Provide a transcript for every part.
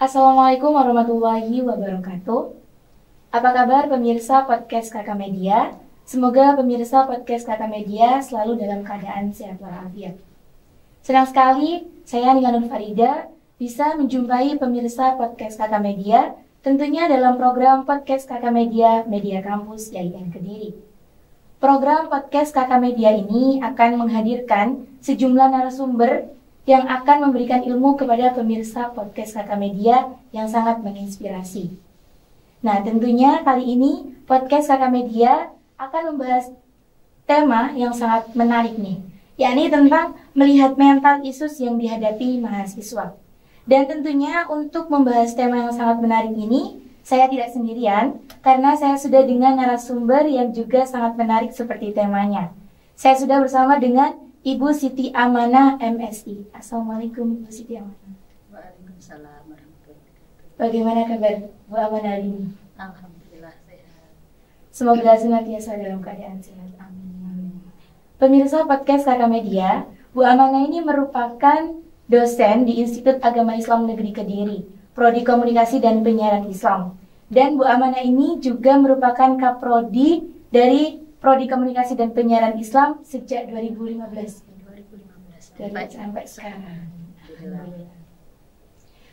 Assalamualaikum warahmatullahi wabarakatuh. Apa kabar pemirsa podcast Kakak Media? Semoga pemirsa podcast Kakak Media selalu dalam keadaan sehat walafiat. Senang sekali saya Nina Nur Farida bisa menjumpai pemirsa podcast Kakak Media, tentunya dalam program podcast Kakak Media, Media Kampus YIN Kediri. Program podcast Kakak Media ini akan menghadirkan sejumlah narasumber yang akan memberikan ilmu kepada pemirsa podcast Kakak Media yang sangat menginspirasi. Nah, tentunya kali ini podcast Kakak Media akan membahas tema yang sangat menarik nih, yakni tentang melihat mental issues yang dihadapi mahasiswa. Dan tentunya untuk membahas tema yang sangat menarik ini, saya tidak sendirian karena saya sudah dengan narasumber yang juga sangat menarik seperti temanya. Saya sudah bersama dengan Ibu Siti Amanah MSI. Assalamualaikum Ibu Siti Amanah. Waalaikumsalam warahmatullahi wabarakatuh. Bagaimana kabar Bu Amanah hari ini? Alhamdulillah sehat. Semoga senantiasa dalam keadaan sehat. Amin. Pemirsa podcast Kakak Media, Bu Amanah ini merupakan dosen di Institut Agama Islam Negeri Kediri, Prodi Komunikasi dan Penyiaran Islam. Dan Bu Amanah ini juga merupakan Kaprodi dari Prodi Komunikasi dan Penyiaran Islam sejak 2015 sampai sekarang.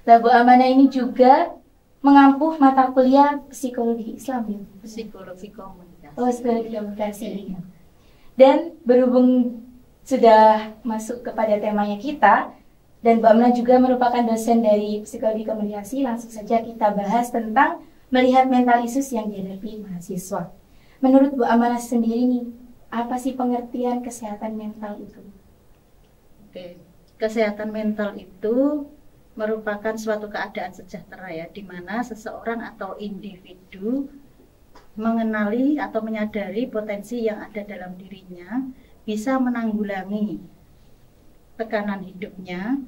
Nah, Bu Amanah ini juga mengampu mata kuliah psikologi Islam ya? Psikologi komunikasi. Oh, psikologi komunikasi. Dan berhubung sudah masuk kepada temanya kita, dan Bu Amanah juga merupakan dosen dari psikologi komunikasi, langsung saja kita bahas tentang melihat mental issues yang dihadapi mahasiswa. Menurut Bu Amanah sendiri nih, apa sih pengertian kesehatan mental itu? Oke, kesehatan mental itu merupakan suatu keadaan sejahtera ya, di mana seseorang atau individu mengenali atau menyadari potensi yang ada dalam dirinya, bisa menanggulangi tekanan hidupnya,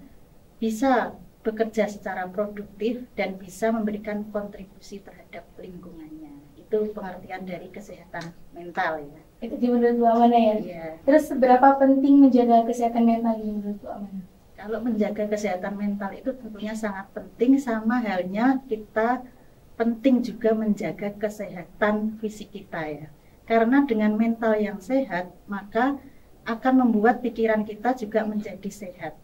bisa bekerja secara produktif, dan bisa memberikan kontribusi terhadap lingkungannya. Itu pengertian dari kesehatan mental ya. Itu menurut Bu Amanah ya? Iya. Terus seberapa penting menjaga kesehatan mental ini menurut Bu Amanah? Kalau menjaga kesehatan mental itu tentunya sangat penting, sama halnya kita penting juga menjaga kesehatan fisik kita ya. Karena dengan mental yang sehat, maka akan membuat pikiran kita juga menjadi sehat.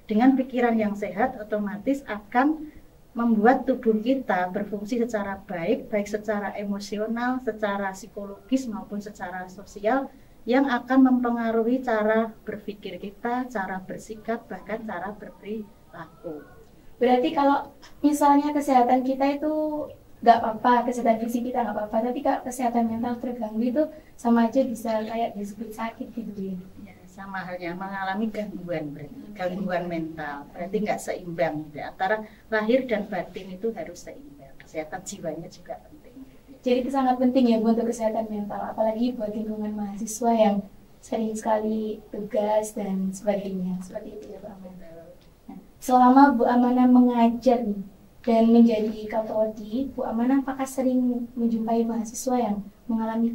Dengan pikiran yang sehat, otomatis akan membuat tubuh kita berfungsi secara baik, baik secara emosional, secara psikologis maupun secara sosial, yang akan mempengaruhi cara berpikir kita, cara bersikap, bahkan cara berperilaku. Berarti kalau misalnya kesehatan kita itu nggak apa-apa, kesehatan fisik kita nggak apa-apa, tapi kalau kesehatan mental terganggu itu sama aja bisa kayak disebut sakit gitu ya? Ya, sama halnya mengalami gangguan mental, berarti nggak seimbang ya. Antara lahir dan batin itu harus seimbang. Kesehatan jiwanya juga penting. Jadi itu sangat penting ya Bu untuk kesehatan mental, apalagi buat lingkungan mahasiswa yang sering sekali tugas dan sebagainya, seperti itu ya Bu Amanah. Nah, selama Bu Amanah mengajar nih, dan menjadi Kaprodi, Bu Amanah apakah sering menjumpai mahasiswa yang mengalami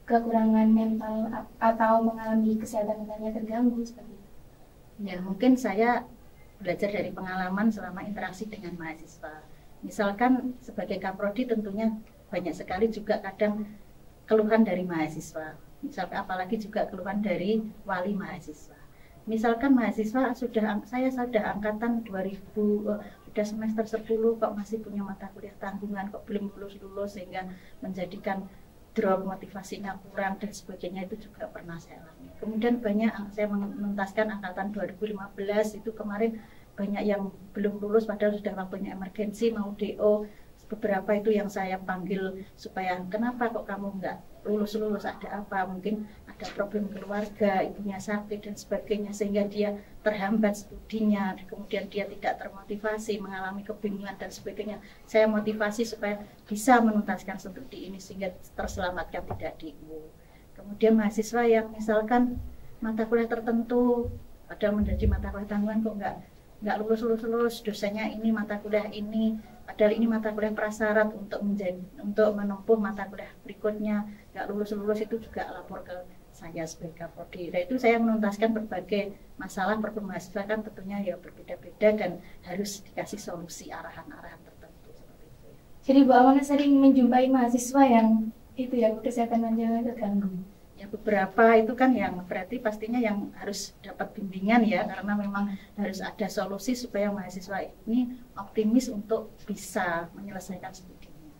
kekurangan mental atau mengalami kesehatan mentalnya terganggu seperti itu? Ya, mungkin saya belajar dari pengalaman selama interaksi dengan mahasiswa. Misalkan sebagai Kaprodi tentunya banyak sekali juga kadang keluhan dari mahasiswa. Misalkan apalagi juga keluhan dari wali mahasiswa. Misalkan mahasiswa saya sudah angkatan 2000, sudah semester 10 kok masih punya mata kuliah tanggungan, kok belum lulus sehingga menjadikan drop, motivasinya kurang dan sebagainya, itu juga pernah saya alami. Kemudian banyak saya menuntaskan angkatan 2015 itu kemarin banyak yang belum lulus padahal sudah waktunya emergensi mau DO. Beberapa itu yang saya panggil supaya kenapa kok kamu nggak lulus, ada apa, mungkin ada problem keluarga, ibunya sakit dan sebagainya, sehingga dia terhambat studinya, kemudian dia tidak termotivasi, mengalami kebingungan dan sebagainya. Saya motivasi supaya bisa menuntaskan studi ini sehingga terselamatkan tidak DO. Kemudian mahasiswa yang misalkan mata kuliah tertentu padahal menjadi mata kuliah tanggungan kok nggak lulus, dosennya ini mata kuliah ini, padahal ini mata kuliah prasyarat untuk menempuh mata kuliah berikutnya, nggak lulus itu juga lapor ke saya sebagai Kaprodi. Dan itu saya menuntaskan berbagai masalah mahasiswa kan tentunya ya berbeda-beda dan harus dikasih solusi arahan-arahan tertentu seperti itu. Jadi Bu Amana sering menjumpai mahasiswa yang itu ya kesehatan mentalnya terganggu. Ya beberapa itu kan yang berarti pastinya yang harus dapat bimbingan ya, karena memang harus ada solusi supaya mahasiswa ini optimis untuk bisa menyelesaikan studinya.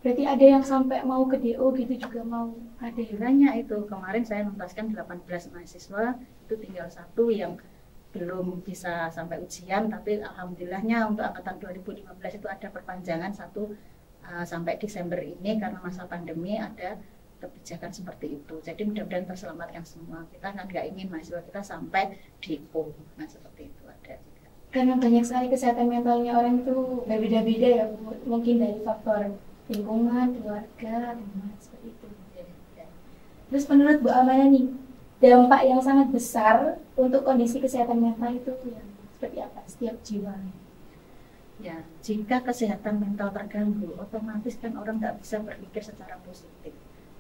Berarti ada yang sampai mau ke DO gitu juga mau ada ya? Banyak itu, kemarin saya menuntaskan 18 mahasiswa, itu tinggal satu yang belum bisa sampai ujian, tapi alhamdulillahnya untuk angkatan 2015 itu ada perpanjangan sampai Desember ini karena masa pandemi ada kebijakan seperti itu. Jadi mudah-mudahan terselamatkan semua. Kita kan nggak ingin mahasiswa kita sampai DO. Nah seperti itu ada juga. Karena banyak sekali kesehatan mentalnya orang itu berbeda-beda ya, mungkin dari faktor lingkungan, keluarga, seperti itu. Terus menurut Bu Amana nih, dampak yang sangat besar untuk kondisi kesehatan mental itu yang seperti apa setiap jiwa? Ya, jika kesehatan mental terganggu, otomatis kan orang nggak bisa berpikir secara positif.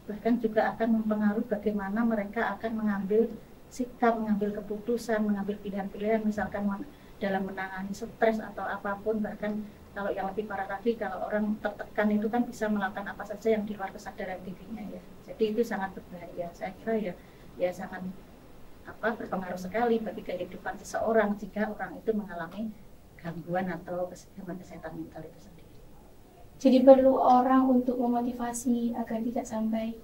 Bahkan juga akan mempengaruhi bagaimana mereka akan mengambil sikap, mengambil keputusan, mengambil pilihan-pilihan, misalkan dalam menangani stres atau apapun. Bahkan kalau yang lebih parah lagi, kalau orang tertekan itu kan bisa melakukan apa saja yang di luar kesadaran dirinya ya. Jadi itu sangat berbahaya. Saya kira ya sangat berpengaruh sekali bagi kehidupan seseorang jika orang itu mengalami gangguan atau gangguan kesehatan mental itu sendiri. Jadi perlu orang untuk memotivasi agar tidak sampai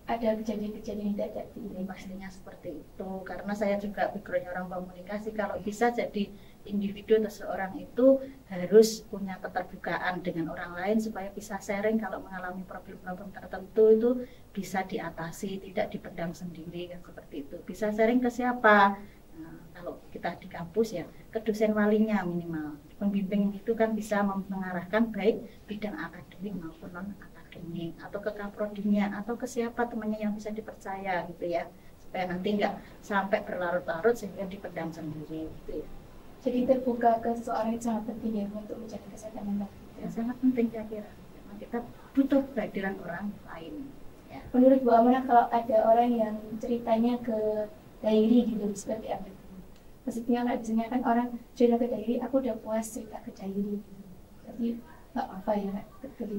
ada kejadian-kejadian yang tidak diinginkan. Pastinya seperti itu, karena saya juga backgroundnya orang komunikasi. Kalau bisa jadi individu atau seorang itu harus punya keterbukaan dengan orang lain supaya bisa sharing kalau mengalami problem-problem tertentu itu bisa diatasi, tidak dipendam sendiri kan seperti itu. Bisa sharing ke siapa? Nah, kalau kita di kampus ya ke dosen walinya minimal. Pembimbing itu kan bisa mengarahkan baik bidang akademik maupun non akademik, atau ke kaprodinya atau ke siapa temannya yang bisa dipercaya gitu ya, supaya nanti nggak sampai berlarut-larut sehingga dipendam sendiri gitu ya. Jadi terbuka ke seseorang itu sangat penting ya untuk menjaga kesehatan mental kita. Ya, sangat penting saya kira. Karena kita butuh kehadiran orang lain. Ya. Menurut Bu Amana kalau ada orang yang ceritanya ke diary gitu seperti apa? Maksudnya nggak biasanya kan orang cerita ke diary, aku udah puas cerita ke diary gitu. Tapi nggak apa ya?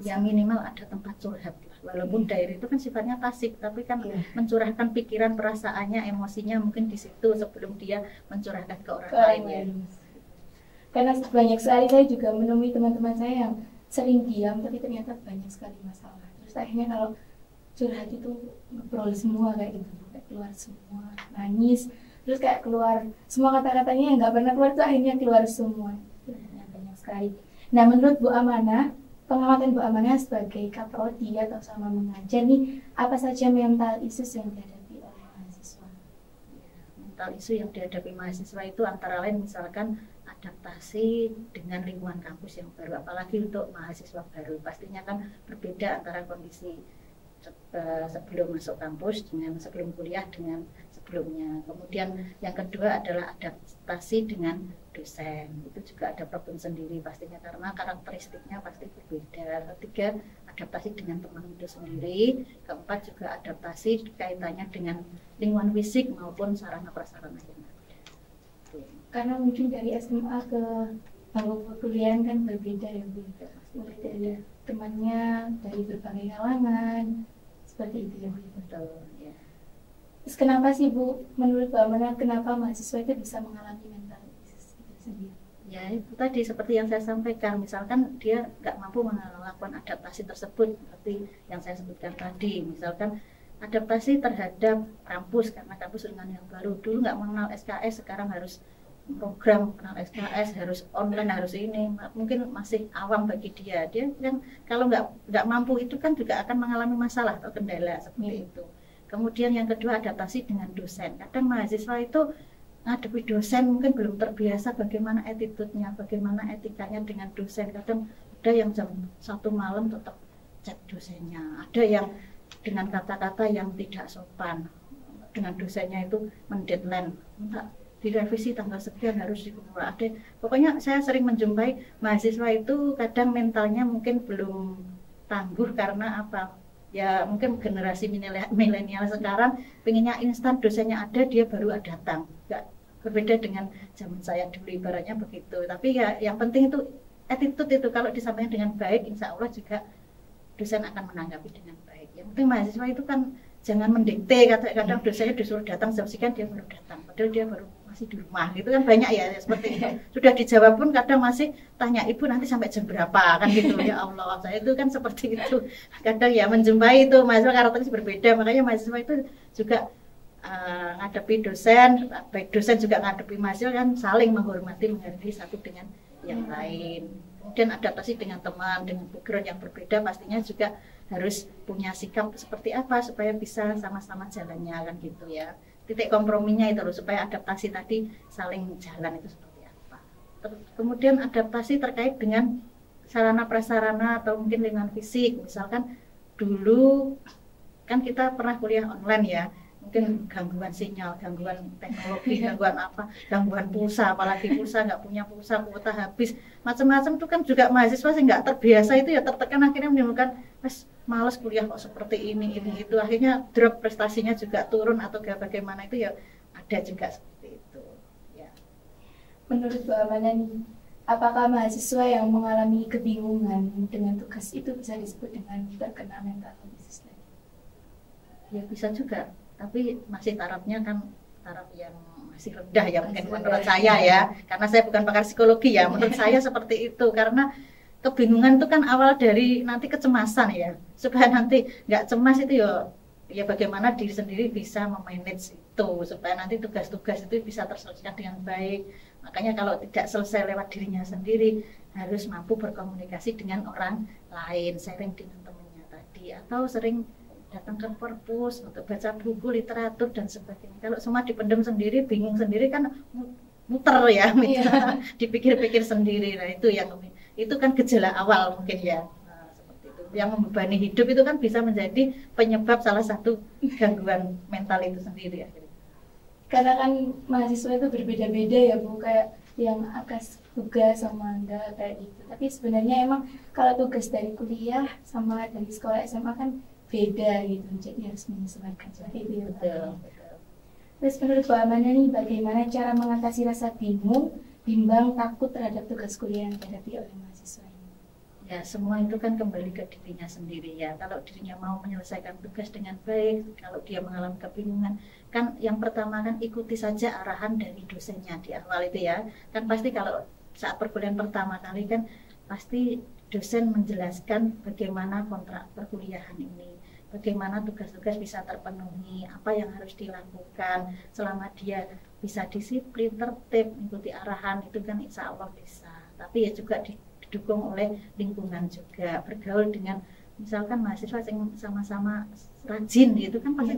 Ya minimal ada tempat curhat. Walaupun diary itu kan sifatnya pasif, tapi kan mencurahkan pikiran, perasaannya, emosinya mungkin di situ sebelum dia mencurahkan ke orang lain. Ya. Karena banyak sekali saya juga menemui teman-teman saya yang sering diam, tapi ternyata banyak sekali masalah. Terus akhirnya kalau curhat itu ngobrol semua kayak gitu, kayak keluar semua, nangis, terus kayak keluar semua kata-katanya yang nggak pernah keluar itu akhirnya keluar semua. Banyak sekali. Nah menurut Bu Amana, pengamatan Bu Amana sebagai kaprodi atau sama mengajar nih, apa saja mental issues yang dihadapi oleh mahasiswa? Mental isu yang dihadapi mahasiswa itu antara lain misalkan adaptasi dengan lingkungan kampus yang baru, apalagi untuk mahasiswa baru. Pastinya kan berbeda antara kondisi sebelum masuk kampus dengan sebelum kuliah dengan sebelumnya. Kemudian yang kedua adalah adaptasi dengan dosen. Itu juga ada problem sendiri pastinya karena karakteristiknya pasti berbeda. Ketiga, adaptasi dengan teman itu sendiri. Keempat juga adaptasi kaitannya dengan lingkungan fisik maupun sarana prasarana yang ada. Karena mungkin dari SMA ke bangku perkuliahan kan berbeda ya Bu. Mulai dari temannya dari berbagai kalangan seperti itu ya Bu. Betul ya. Terus kenapa sih Bu, menurut Bu Amana, kenapa mahasiswa itu bisa mengalami mental illness itu sendiri? Ya itu tadi seperti yang saya sampaikan, misalkan dia nggak mampu melakukan adaptasi tersebut seperti yang saya sebutkan tadi, misalkan adaptasi terhadap kampus karena kampus dengan yang baru, dulu nggak mengenal SKS, sekarang harus program kenal SKS, harus online, harus ini, mungkin masih awam bagi dia kan kalau nggak mampu itu kan juga akan mengalami masalah atau kendala seperti itu. Kemudian yang kedua adaptasi dengan dosen, kadang mahasiswa itu ngadepi dosen mungkin belum terbiasa bagaimana attitude-nya, bagaimana etikanya dengan dosen. Kadang ada yang jam 1 malam tetap chat dosennya, ada yang dengan kata-kata yang tidak sopan dengan dosennya itu mendeadline, minta direvisi tanggal sekian harus dikeluar. Pokoknya saya sering menjumpai mahasiswa itu kadang mentalnya mungkin belum tangguh karena apa? Ya mungkin generasi milenial sekarang pengennya instan, dosennya ada dia baru datang. Nggak berbeda dengan zaman saya dulu ibaratnya begitu. Tapi ya yang penting itu attitude itu kalau disampaikan dengan baik, insya Allah juga dosen akan menanggapi dengan baik. Yang penting mahasiswa itu kan jangan mendikte, kadang dosennya disuruh datang jam sekian dia baru datang, padahal dia baru masih di rumah, gitu kan banyak ya seperti itu. Sudah dijawab pun kadang masih tanya ibu nanti sampai jam berapa kan gitu. Ya Allah, saya itu kan seperti itu. Kadang ya menjumpai itu mahasiswa karakteris berbeda, makanya mahasiswa itu juga ngadepi dosen, baik dosen juga ngadepi mahasiswa kan saling menghormati, menghargai satu dengan yang lain. Kemudian adaptasi dengan teman, dengan background yang berbeda pastinya juga harus punya sikap seperti apa supaya bisa sama-sama jalannya kan gitu ya. Titik komprominya itu loh, supaya adaptasi tadi saling jalan itu seperti apa. Kemudian adaptasi terkait dengan sarana prasarana atau mungkin lingkungan fisik. Misalkan dulu kan kita pernah kuliah online ya, mungkin gangguan sinyal, gangguan teknologi, gangguan apa, gangguan pulsa, apalagi pulsa nggak punya pulsa, kuota habis, macam-macam itu kan juga mahasiswa sih nggak terbiasa itu ya tertekan, akhirnya menimbulkan males kuliah kok seperti ini itu, akhirnya drop prestasinya juga turun atau bagaimana itu ya ada juga seperti itu. Ya. Menurut Bu Amana nih, apakah mahasiswa yang mengalami kebingungan dengan tugas itu bisa disebut dengan terkena mental illness? Ya bisa juga. Tapi masih tarafnya kan taraf yang masih rendah ya mungkin menurut saya ya, karena saya bukan pakar psikologi ya, menurut saya seperti itu. Karena kebingungan itu kan awal dari nanti kecemasan ya, supaya nanti nggak cemas itu ya bagaimana diri sendiri bisa memanage itu supaya nanti tugas-tugas itu bisa terselesaikan dengan baik. Makanya kalau tidak selesai lewat dirinya sendiri, harus mampu berkomunikasi dengan orang lain, sharing dengan temannya tadi, atau sering datang ke perpus untuk baca buku, literatur dan sebagainya. Kalau semua dipendam sendiri, bingung sendiri kan muter ya, dipikir-pikir sendiri. Nah itu kan gejala awal mungkin ya. Nah, seperti itu. Yang membebani hidup itu kan bisa menjadi penyebab salah satu gangguan mental itu sendiri akhirnya. Karena kan mahasiswa itu berbeda-beda ya Bu, kayak yang akas tugas sama enggak kayak gitu. Tapi sebenarnya emang kalau tugas dari kuliah sama dari sekolah SMA kan beda gitu, jadi harus menyesuaikan seperti itu ya. Betul. Terus menurut Bu Amana nih, bagaimana cara mengatasi rasa bingung, bimbang, takut terhadap tugas kuliah yang dihadapi oleh mahasiswa ini? Ya semua itu kan kembali ke dirinya sendiri ya. Kalau dirinya mau menyelesaikan tugas dengan baik, kalau dia mengalami kebingungan, kan yang pertama kan ikuti saja arahan dari dosennya di awal itu ya. Kan pasti kalau saat perkuliahan pertama kali kan pasti dosen menjelaskan bagaimana kontrak perkuliahan ini, bagaimana tugas-tugas bisa terpenuhi, apa yang harus dilakukan, selama dia bisa disiplin, tertib, mengikuti arahan itu kan insya Allah bisa. Tapi ya juga didukung oleh lingkungan juga, bergaul dengan misalkan mahasiswa yang sama-sama rajin gitu kan pasti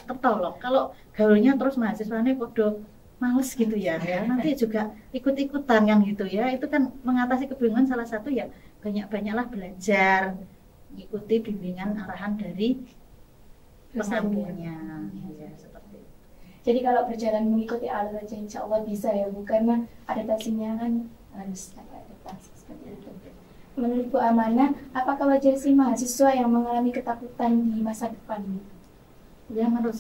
tertolong. Kalau gaulnya terus mahasiswanya podo males gitu ya, nanti juga ikut-ikutan kan gitu ya. Itu kan mengatasi kebingungan salah satu ya banyak-banyaklah belajar, ikuti bimbingan arahan dari pengampunya ya, seperti itu. Jadi kalau berjalan mengikuti alur aja insya Allah bisa ya Bu, karena adaptasinya kan harus ada adaptasi seperti itu. Menurut Bu Amana, apakah wajar sih mahasiswa yang mengalami ketakutan di masa depan? Ya menurut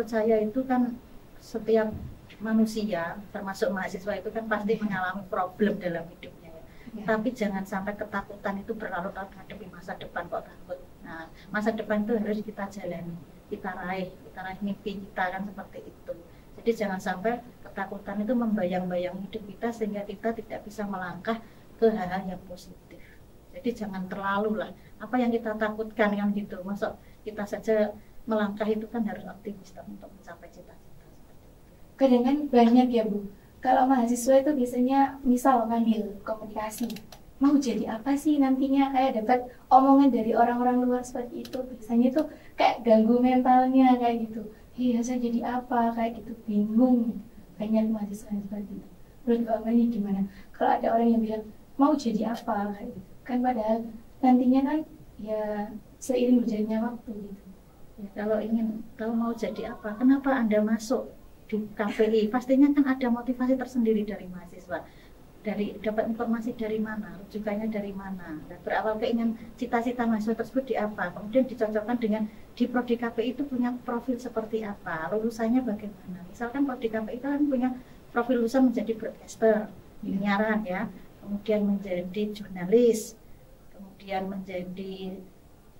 saya itu kan setiap manusia termasuk mahasiswa itu kan pasti mengalami problem dalam hidupnya ya. Tapi jangan sampai ketakutan itu berlarut-larut menghadapi masa depan kok takut. Nah masa depan itu harus kita jalani, kita raih mimpi kita kan seperti itu. Jadi jangan sampai ketakutan itu membayang-bayang hidup kita sehingga kita tidak bisa melangkah ke hal-hal yang positif. Jadi jangan terlalu lah apa yang kita takutkan kan gitu. Masa kita saja melangkah itu kan harus optimis untuk mencapai cita-cita. Kadang kan banyak ya Bu, kalau mahasiswa itu biasanya misal ngambil komunikasi, mau jadi apa sih nantinya, kayak dapat omongan dari orang-orang luar seperti itu, biasanya tuh kayak ganggu mentalnya kayak gitu. Iya saya jadi apa kayak gitu, bingung. Banyak mahasiswa yang seperti itu. Menurut Bu Amani gimana? Kalau ada orang yang bilang mau jadi apa kayak gitu, kan padahal nantinya kan ya seiring berjalannya waktu gitu. Ya, kalau mau jadi apa, kenapa Anda masuk di KPI? Pastinya kan ada motivasi tersendiri dari mahasiswa. dapat informasi dari mana, rujukannya dari mana. Nah, berawal keinginan cita-cita mahasiswa tersebut di apa, kemudian dicocokkan dengan di Prodi KPI itu punya profil seperti apa, lulusannya bagaimana. Misalkan Prodi KPI kan punya profil lulusan menjadi broadcaster, penyiaran ya, kemudian menjadi jurnalis, kemudian menjadi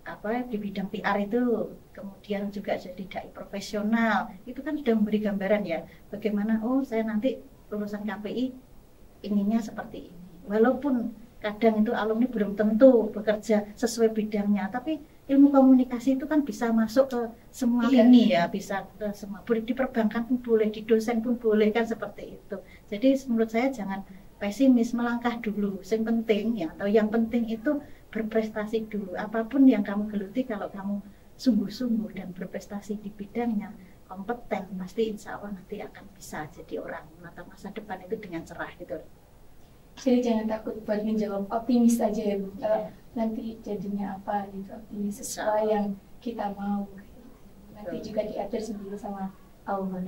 apa di bidang PR itu, kemudian juga jadi dai profesional. Itu kan sudah memberi gambaran ya, bagaimana oh saya nanti lulusan KPI inginnya seperti ini. Walaupun kadang itu alumni belum tentu bekerja sesuai bidangnya, tapi ilmu komunikasi itu kan bisa masuk ke semua lini ya, bisa ke semua. Boleh di perbankan pun boleh, di dosen pun boleh kan seperti itu. Jadi menurut saya jangan pesimis, melangkah dulu. Yang penting ya, atau yang penting itu berprestasi dulu. Apapun yang kamu geluti, kalau kamu sungguh-sungguh dan berprestasi di bidangnya, kompeten, pasti insya Allah nanti akan bisa jadi orang menatap masa depan itu dengan cerah gitu. Jadi jangan takut buat menjawab, optimis aja ya Bu. Kalau nanti jadinya apa gitu, optimis sesuai yang kita mau. Nanti juga diatur sendiri sama Allah.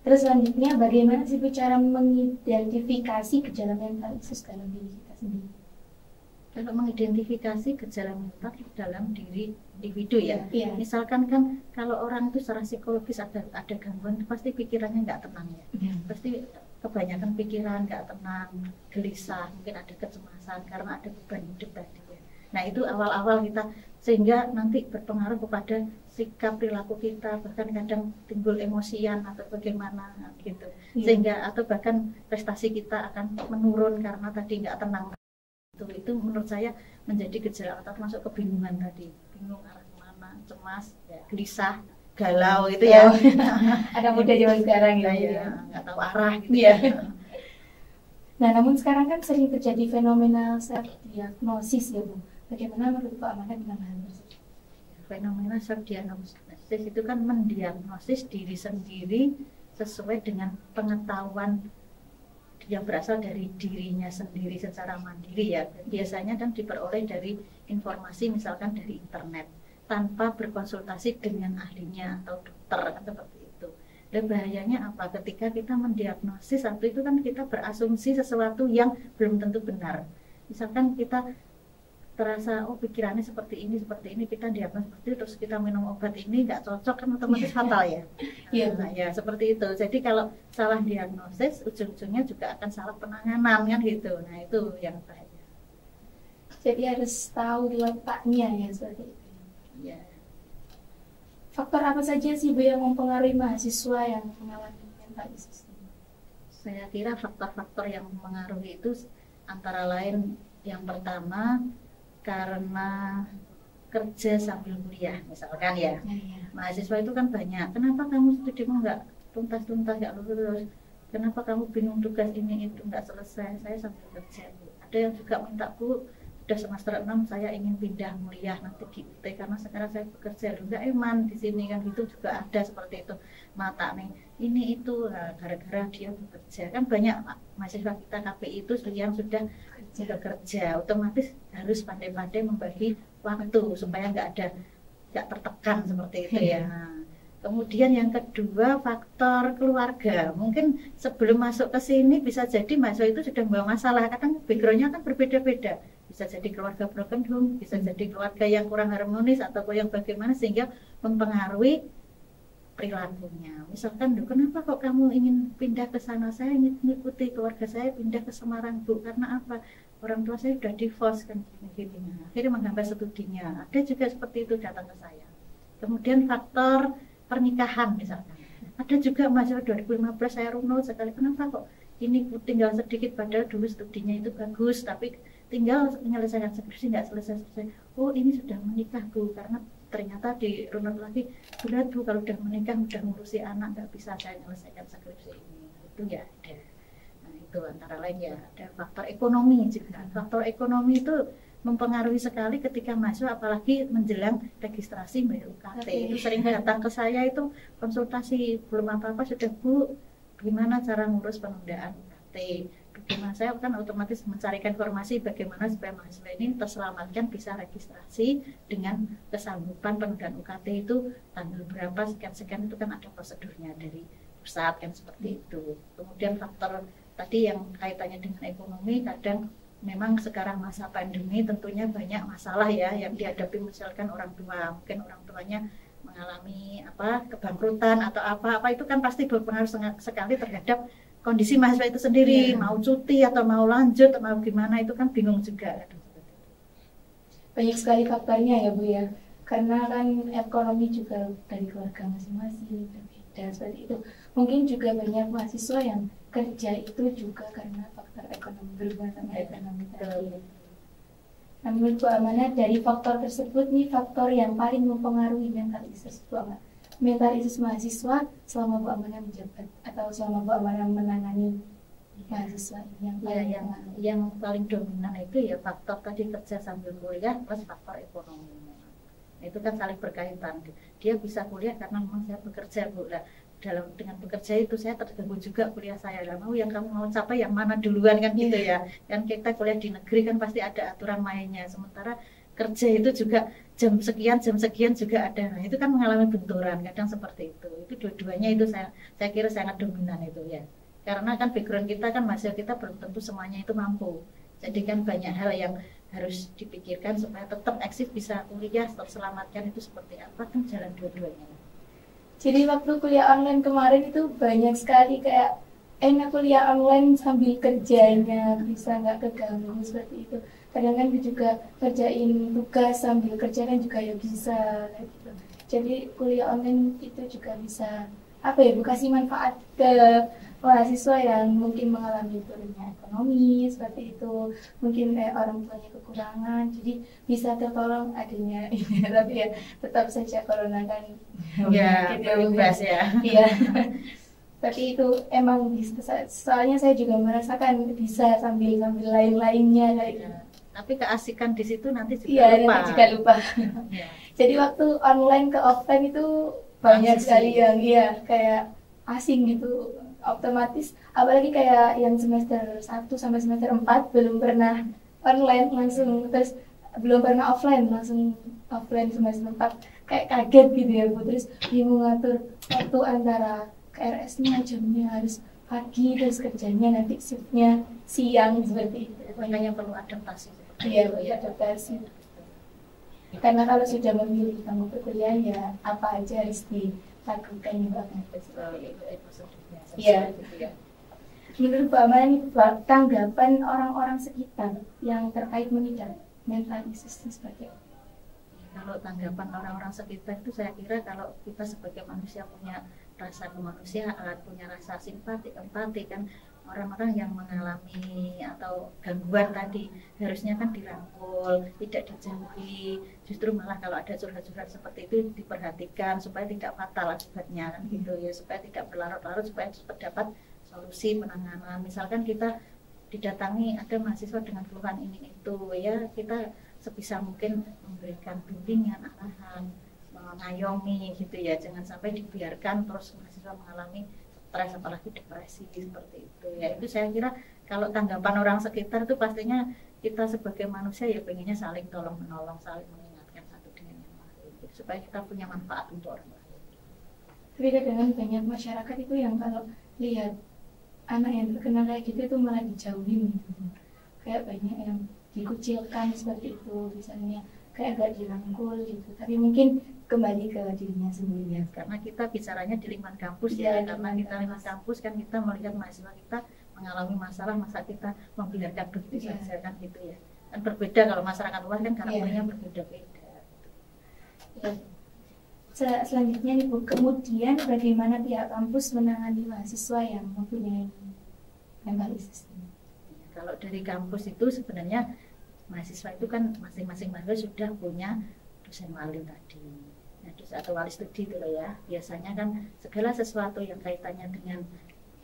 Terus selanjutnya bagaimana sih Bu cara mengidentifikasi gejala mental khusus dalam diri kita sendiri? Kalau mengidentifikasi gejala mental dalam diri individu ya, misalkan kan kalau orang itu secara psikologis ada gangguan, pasti pikirannya nggak tenang ya, pasti kebanyakan pikiran nggak tenang, gelisah, mungkin ada kecemasan karena ada beban hidup tadi ya. Nah itu awal-awal kita, sehingga nanti berpengaruh kepada sikap perilaku kita, bahkan kadang timbul emosian atau bagaimana gitu, sehingga atau bahkan prestasi kita akan menurun karena tadi nggak tenang. Itu menurut saya menjadi gejala atau masuk kebingungan tadi, bingung arah kemana, cemas, ya, gelisah, galau itu ya. Ada muda zaman sekarang ya, nggak tahu arah gitu ya. Nah, namun sekarang kan sering terjadi fenomena self diagnosis ya Bu. Bagaimana menurut Pak Amanda dengan hal tersebut? Fenomena self diagnosis itu kan mendiagnosis diri sendiri sesuai dengan pengetahuan yang berasal dari dirinya sendiri secara mandiri ya, biasanya kan diperoleh dari informasi misalkan dari internet tanpa berkonsultasi dengan ahlinya atau dokter kan seperti itu. Dan bahayanya apa? Ketika kita mendiagnosis satu itu kan kita berasumsi sesuatu yang belum tentu benar. Misalkan kita terasa oh pikirannya seperti ini kita diagnosis seperti itu, terus kita minum obat ini nggak cocok kan otomatis fatal ya. Nah, ya seperti itu. Jadi kalau salah diagnosis ujung-ujungnya juga akan salah penanganan kan gitu. Nah itu yang bahaya. Jadi harus tahu letaknya ya seperti itu. Ya. Faktor apa saja sih Bu yang mempengaruhi mahasiswa yang mengalami mental illness? Saya kira faktor-faktor yang mempengaruhi itu antara lain yang pertama karena kerja sambil kuliah misalkan ya. Mahasiswa itu kan banyak, kenapa kamu studimu nggak tuntas-tuntas, nggak lulus, kenapa kamu bingung tugas ini itu nggak selesai, saya sambil kerja. Ada yang juga minta Bu, sudah semester 6 saya ingin pindah kuliah nanti di UT karena sekarang saya bekerja, nggak eman di sini kan, gitu juga ada seperti itu. Mata nih ini itu gara-gara dia bekerja, kan banyak mahasiswa kita KPI itu yang sudah bekerja, otomatis harus pandai-pandai membagi waktu supaya nggak tertekan seperti itu ya. Kemudian yang kedua faktor keluarga, mungkin sebelum masuk ke sini bisa jadi mahasiswa itu sudah membawa masalah, kadang backgroundnya kan berbeda-beda, bisa jadi keluarga broken home, bisa jadi keluarga yang kurang harmonis atau yang bagaimana sehingga mempengaruhi perilakunya. Misalkan, kenapa kok kamu ingin pindah ke sana? Saya ingin mengikuti keluarga saya pindah ke Semarang Bu, karena apa? Orang tua saya sudah divorce kan gini. Akhirnya menghambat studinya. Ada juga seperti itu datang ke saya. Kemudian faktor pernikahan misalkan. Ada juga mahasiswa 2015 saya runut sekali. Kenapa kok ini tinggal sedikit padahal dulu studinya itu bagus, tapi tinggal menyelesaikan skripsi nggak selesai. Oh ini sudah menikah Bu, karena ternyata di runut lagi sudah Bu kalau udah menikah udah ngurusi anak nggak bisa saya menyelesaikan skripsi ini. Itu ya ada. Itu antara lain ya, ada faktor ekonomi juga. Faktor ekonomi itu mempengaruhi sekali ketika mahasiswa apalagi menjelang registrasi bayar UKT. Itu sering datang ke saya itu konsultasi belum apa-apa sudah Bu, gimana cara ngurus penundaan UKT. Bagaimana saya kan otomatis mencarikan informasi bagaimana supaya mahasiswa ini terselamatkan bisa registrasi dengan kesanggupan penundaan UKT itu tanggal berapa sekian itu kan ada prosedurnya dari pusat kan seperti itu. Kemudian faktor tadi yang kaitannya dengan ekonomi, kadang memang sekarang masa pandemi tentunya banyak masalah ya yang dihadapi, misalkan orang tua, mungkin orang tuanya mengalami kebangkrutan atau apa itu kan pasti berpengaruh sekali terhadap kondisi mahasiswa itu sendiri, mau cuti atau mau lanjut atau mau gimana, itu kan bingung juga. Banyak sekali faktornya ya Bu ya, karena kan ekonomi juga dari keluarga masing-masing berbeda seperti itu. Mungkin juga banyak mahasiswa yang kerja itu juga karena faktor ekonomi, berhubungan sama ekonomi tadi. Nah, menurut Bu Amanah, dari faktor tersebut nih, faktor yang paling mempengaruhi mentalitas Bu Amanah, mentalitas mahasiswa selama Bu Amanah menjabat atau selama Bu Amanah menangani mahasiswa yang paling dominan itu ya faktor tadi, kerja sambil kuliah plus faktor ekonomi. Nah, itu kan saling berkaitan. Dia bisa kuliah karena memang saya bekerja Bu. Nah, dengan bekerja itu saya terganggu juga kuliah saya. Lah, mau yang kamu mau capai yang mana duluan kan gitu ya. Kan kita kuliah di negeri kan pasti ada aturan mainnya. Sementara kerja itu juga jam sekian juga ada. Nah, itu kan mengalami benturan kadang seperti itu. Itu dua-duanya itu saya kira sangat dominan itu ya. Karena kan background kita kan mahasiswa kita belum tentu semuanya itu mampu. Jadi kan banyak hal yang harus dipikirkan supaya tetap eksis bisa kuliah, terselamatkan itu seperti apa, kan jalan dua-duanya. Jadi waktu kuliah online kemarin itu banyak sekali kayak enak kuliah online sambil kerjanya, bisa nggak keganggu seperti itu. Kadang kan juga kerjain tugas sambil kerja kan juga ya bisa kayak gitu. Jadi kuliah online itu juga bisa kasih manfaat ke mahasiswa yang mungkin mengalami turunnya ekonomi seperti itu, mungkin orang tuanya kekurangan, jadi bisa tertolong adanya ini. Tapi ya tetap saja corona kan bebas ya. Iya. Tapi itu emang bisa, soalnya saya juga merasakan bisa sambil lain-lainnya kayak gitu. Tapi keasikan di situ nanti juga lupa. Nanti juga lupa. Jadi waktu online ke offline itu banyak sekali yang kayak asing gitu, otomatis apalagi kayak yang semester 1 sampai semester 4 belum pernah online langsung, terus belum pernah offline langsung offline semester 4, kayak kaget gitu ya Bu. Terus bingung ngatur waktu antara KRS-nya jamnya harus pagi, terus kerjanya nanti shiftnya siang seperti itu. Makanya perlu adaptasi. Iya, adaptasi. Karena kalau sudah memilih kamu perkuliahan ya apa aja harus dilakukan banget. Iya. Menurut Mbak Aman, tanggapan orang-orang sekitar yang terkait mengidap mentalitas seperti apa? Kalau tanggapan orang-orang sekitar itu saya kira kalau kita sebagai manusia punya rasa kemanusiaan, punya rasa simpati, empati, kan orang-orang yang mengalami atau gangguan tadi harusnya kan dirangkul, tidak dijauhi. Justru malah kalau ada curhat-curhat seperti itu diperhatikan supaya tidak fatal akibatnya kan gitu ya, supaya tidak berlarut-larut, supaya cepat dapat solusi penanganan. Misalkan kita didatangi ada mahasiswa dengan keluhan ini itu ya, kita sebisa mungkin memberikan bimbingan, arahan, mengayomi gitu ya, jangan sampai dibiarkan terus mahasiswa mengalami stres apalagi depresi seperti itu ya. Itu saya kira kalau tanggapan orang sekitar itu pastinya kita sebagai manusia ya pengennya saling tolong menolong, saling mengingatkan satu dengan yang lain gitu, supaya kita punya manfaat untuk orang lain. Tapi kadang banyak masyarakat itu yang kalau lihat anak yang terkenal kayak gitu itu malah dijauhin gitu, kayak banyak yang dikucilkan seperti itu, misalnya kayak agak dirangkul gitu. Tapi mungkin kembali ke dirinya sendiri ya, karena kita bicaranya di lingkungan kampus ya, karena kita lingkungan kampus kan kita melihat mahasiswa kita mengalami masalah, masa kita membiarkan begitu saja kan gitu ya. Kan berbeda kalau masyarakat luar kan karakternya berbeda-beda. Selanjutnya nih Bu, kemudian bagaimana pihak kampus menangani mahasiswa yang mempunyai mentalitas ini? Kalau dari kampus itu sebenarnya mahasiswa itu kan masing-masing mahasiswa sudah punya dosen wali tadi, nah, atau wali studi itu loh ya. Biasanya kan segala sesuatu yang kaitannya dengan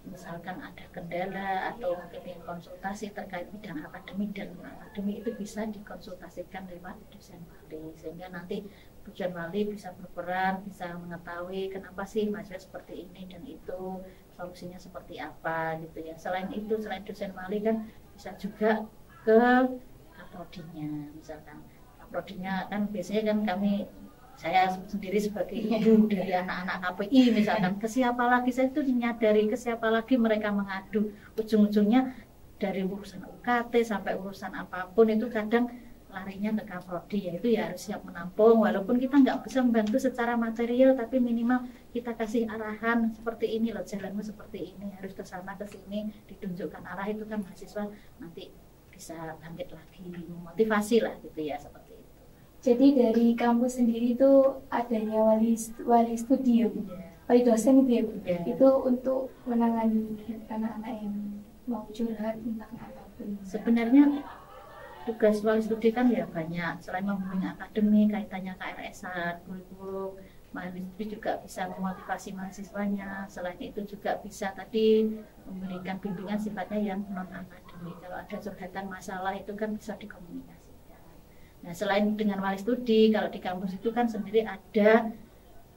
misalkan ada kendala atau mungkin konsultasi terkait bidang akademik dan akademik itu bisa dikonsultasikan lewat dosen wali, sehingga nanti dosen wali bisa berperan, bisa mengetahui kenapa sih mahasiswa seperti ini dan itu solusinya seperti apa gitu ya. Selain itu, selain dosen wali kan bisa juga ke kaprodinya, misalkan kaprodinya kan biasanya kan kami saya sendiri sebagai ibu dari anak-anak KPI misalkan, ke siapa lagi saya itu menyadari, ke siapa lagi mereka mengadu, ujung-ujungnya dari urusan UKT sampai urusan apapun itu kadang larinya ke Kaprodi, yaitu ya harus siap menampung, walaupun kita nggak bisa membantu secara material, tapi minimal kita kasih arahan seperti ini loh, jalanmu seperti ini, harus ke sana ke sini, ditunjukkan arah, itu kan mahasiswa nanti bisa bangkit lagi, memotivasi lah gitu ya, seperti itu. Jadi dari kampus sendiri itu adanya wali studi ya, wali dosen itu ya, itu untuk menangani anak-anak yang mau curhat tentang apapun. Sebenarnya tugas wali studi kan ya banyak, selain membimbing akademik, kaitannya KRS-an, kurikulum, wali studi juga bisa memotivasi mahasiswanya. Selain itu juga bisa tadi memberikan bimbingan sifatnya yang non akademik. Kalau ada curhatan masalah itu kan bisa dikomunikasikan. Nah, selain dengan wali studi, kalau di kampus itu kan sendiri ada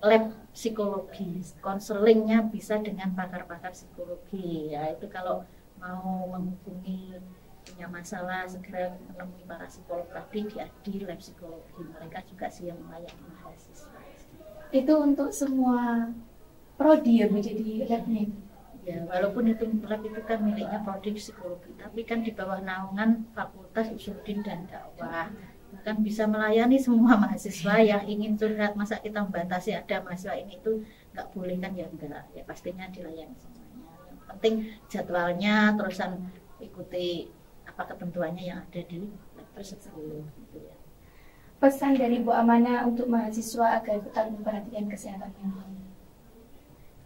lab psikologi, konselingnya bisa dengan pakar-pakar psikologi. Ya itu kalau mau menghubungi punya masalah segera menemui para psikolog tadi di lab psikologi, mereka juga siap melayani mahasiswa. Itu untuk semua prodi ya menjadi labnya. Ya, walaupun itu lab itu kan miliknya prodi psikologi, tapi kan di bawah naungan Fakultas Usuluddin dan Dakwah, kan bisa melayani semua mahasiswa yang ingin curhat. Masa kita membatasi ada mahasiswa ini itu nggak boleh kan, ya enggak, ya pastinya dilayani semuanya. Yang penting jadwalnya terusan ikuti apa ketentuannya yang ada di lab tersebut gitu ya. Pesan dari Bu Amana untuk mahasiswa agar tetap memperhatikan kesehatan mental.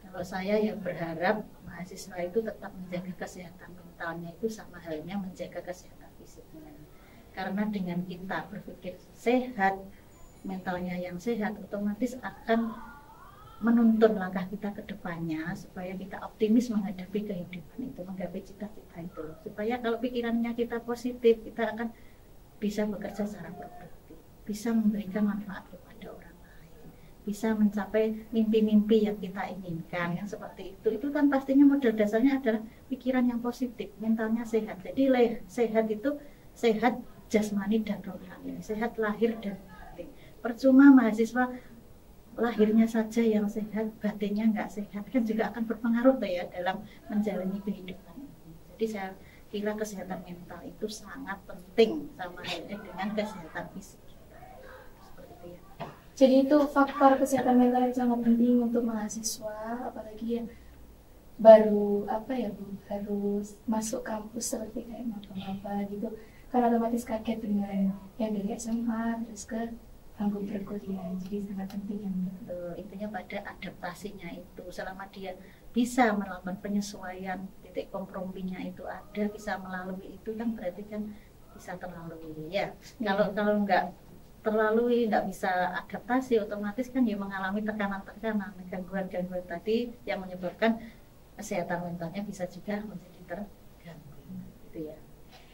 Kalau saya yang berharap mahasiswa itu tetap menjaga kesehatan mentalnya itu sama halnya menjaga kesehatan fisiknya. Karena dengan kita berpikir sehat, mentalnya yang sehat, otomatis akan menuntun langkah kita ke depannya supaya kita optimis menghadapi kehidupan itu, menggapai cita-cita itu. Supaya kalau pikirannya kita positif, kita akan bisa bekerja secara produktif, bisa memberikan manfaat kepada orang lain, bisa mencapai mimpi-mimpi yang kita inginkan, yang seperti itu. Itu kan pastinya modal dasarnya adalah pikiran yang positif, mentalnya sehat. Jadi sehat itu sehat jasmani dan rohani, sehat lahir dan batin. Percuma mahasiswa lahirnya saja yang sehat, batinnya nggak sehat, kan juga akan berpengaruh tuh ya dalam menjalani kehidupan ini. Jadi saya kira kesehatan mental itu sangat penting sama halnya dengan kesehatan fisik. Seperti itu ya. Jadi itu faktor kesehatan mental yang sangat penting untuk mahasiswa, apalagi yang baru baru masuk kampus seperti kayak maba-maba gitu, karena otomatis kaget dengan yang dari SMA terus ke bangku berkuliah, jadi sangat penting yang intinya pada adaptasinya itu, selama dia bisa melakukan penyesuaian, titik komprominya itu ada, bisa melalui itu kan berarti kan bisa terlalui ya. Kalau nggak terlalui, nggak bisa adaptasi, otomatis kan dia mengalami tekanan-tekanan, gangguan-gangguan tadi yang menyebabkan kesehatan mentalnya bisa juga menjadi terganggu gitu ya.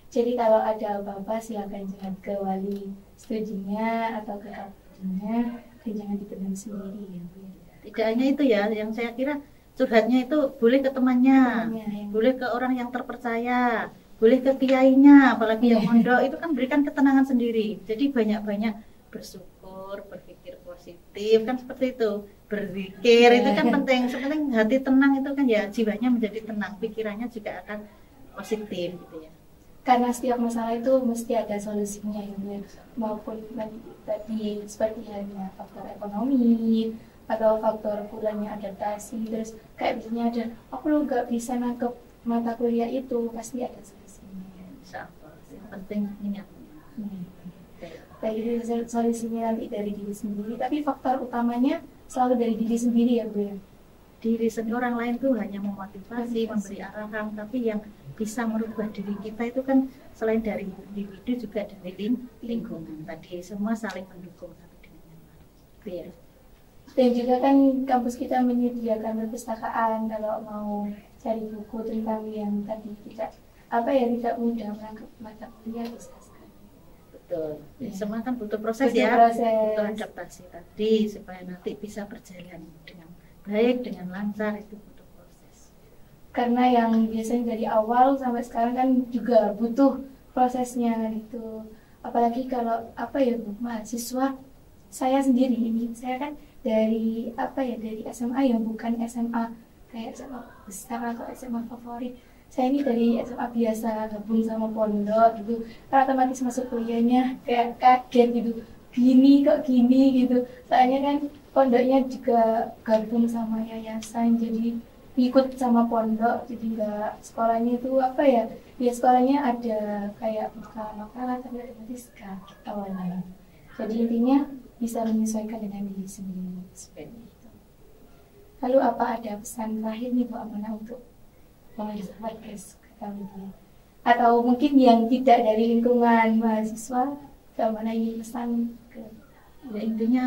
Jadi kalau ada apa-apa silakan curhat ke wali studinya atau ke kampusnya, dan jangan dipendam sendiri ya Bu. Tidak hanya itu ya, yang saya kira curhatnya itu boleh ke temannya, boleh ke orang yang terpercaya, boleh ke kiainya, apalagi yang mondok, itu kan berikan ketenangan sendiri. Jadi banyak-banyak bersyukur, berpikir positif, kan seperti itu. Berzikir itu kan penting, sepenting hati tenang itu kan ya, jiwanya menjadi tenang, pikirannya juga akan positif gitu ya. Karena setiap masalah itu mesti ada solusinya ya Bu, maupun tadi seperti halnya faktor ekonomi atau faktor kurangnya adaptasi, terus kayak misalnya ada aku lo nggak bisa nangkep mata kuliah itu, pasti ada solusinya. Yang penting ingat. Kayak gitu solusinya nanti dari diri sendiri, tapi faktor utamanya selalu dari diri sendiri ya Bu ya. Diri sendiri, orang lain tuh hanya memotivasi, memberi arahan, tapi yang bisa merubah diri kita itu kan selain dari individu juga dari lingkungan tadi, semua saling mendukung satu dengan yang lain. Ya. Dan juga kan kampus kita menyediakan perpustakaan kalau mau cari buku tentang yang tadi tidak mudah menangkap mata kuliah bisa sekali. Betul. Ya. Semua kan butuh proses ya, butuh adaptasi tadi supaya nanti bisa berjalan dengan baik, dengan lancar, itu butuh proses. Karena yang biasanya dari awal sampai sekarang kan juga butuh prosesnya gitu. Apalagi kalau mahasiswa saya sendiri ini, saya kan dari apa ya, dari SMA yang bukan SMA kayak SMA besar atau SMA favorit. Saya ini dari SMA biasa gabung sama pondok gitu. Kan otomatis masuk kuliahnya kayak kaget gitu. Gini kok gini gitu. Soalnya kan pondoknya juga gabung sama yayasan, jadi ikut sama pondok, jadi nggak sekolahnya itu apa ya, ya sekolahnya ada kayak makalah tapi otomatis gak awalnya. Jadi intinya bisa menyesuaikan dengan diri sendiri seperti itu. Lalu apa ada pesan terakhir nih Bu Amanah untuk pemirsa podcast KKMedia? Atau mungkin yang tidak dari lingkungan mahasiswa, Bu Amanah ingin pesan ke? Ya intinya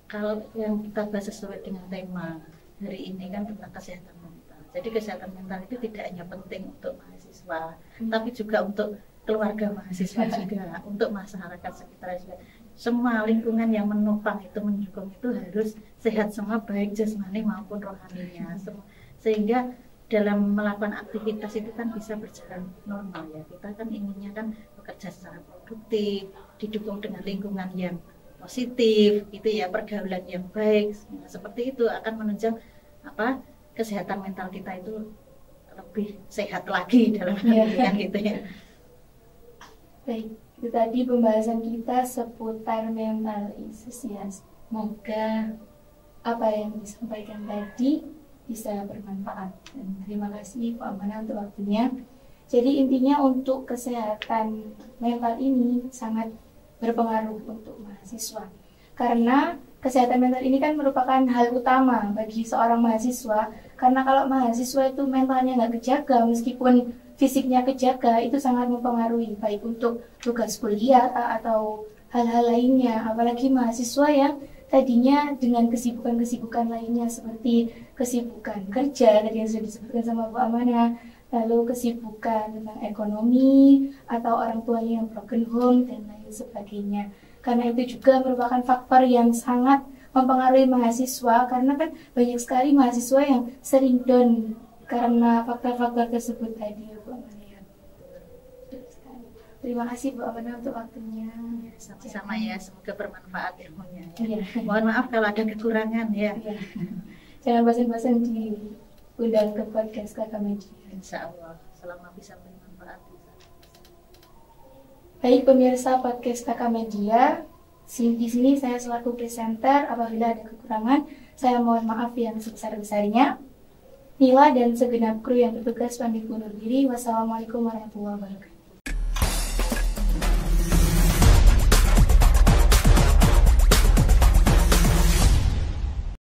kalau yang kita bahas sesuai dengan tema hari ini kan tentang kesehatan mental. Jadi kesehatan mental itu tidak hanya penting untuk mahasiswa, tapi juga untuk keluarga mahasiswa juga, untuk masyarakat sekitar juga. Semua lingkungan yang menopang itu, mendukung itu harus sehat semua, baik jasmani maupun rohaninya. Sehingga dalam melakukan aktivitas itu kan bisa berjalan normal ya. Kita kan inginnya kan bekerja secara produktif, didukung dengan lingkungan yang positif, gitu ya, pergaulan yang baik. Nah, seperti itu akan menunjang apa kesehatan mental kita itu lebih sehat lagi dalam kan gitu ya. Baik, itu tadi pembahasan kita seputar mental illness ya. Semoga apa yang disampaikan tadi bisa bermanfaat, dan terima kasih Pak Amanah untuk waktunya. Jadi intinya untuk kesehatan mental ini sangat berpengaruh untuk mahasiswa, karena kesehatan mental ini kan merupakan hal utama bagi seorang mahasiswa. Karena kalau mahasiswa itu mentalnya nggak kejaga, meskipun fisiknya kejaga, itu sangat mempengaruhi baik untuk tugas kuliah atau hal-hal lainnya. Apalagi mahasiswa yang tadinya dengan kesibukan-kesibukan lainnya seperti kesibukan kerja tadi yang sudah disebutkan sama Bu Amanah, lalu kesibukan tentang ekonomi atau orang tuanya yang broken home dan lain sebagainya. Karena itu juga merupakan faktor yang sangat mempengaruhi mahasiswa, karena kan banyak sekali mahasiswa yang sering down karena faktor-faktor tersebut tadi ya Bu Amanah. Terima kasih Bu Amanah untuk waktunya. Sama-sama ya, semoga bermanfaat ilmunya. Ya. Mohon maaf kalau ada kekurangan ya. Ya. Jangan bosan-bosan diundang ke podcast KKMedia. Insya Allah, selama bisa bermanfaat. Baik pemirsa podcast KKMedia, di sini saya selaku presenter. Apabila ada kekurangan, saya mohon maaf yang sebesar-besarnya. Nila dan segenap kru yang bertugas pamit undur diri. Wassalamualaikum warahmatullahi wabarakatuh.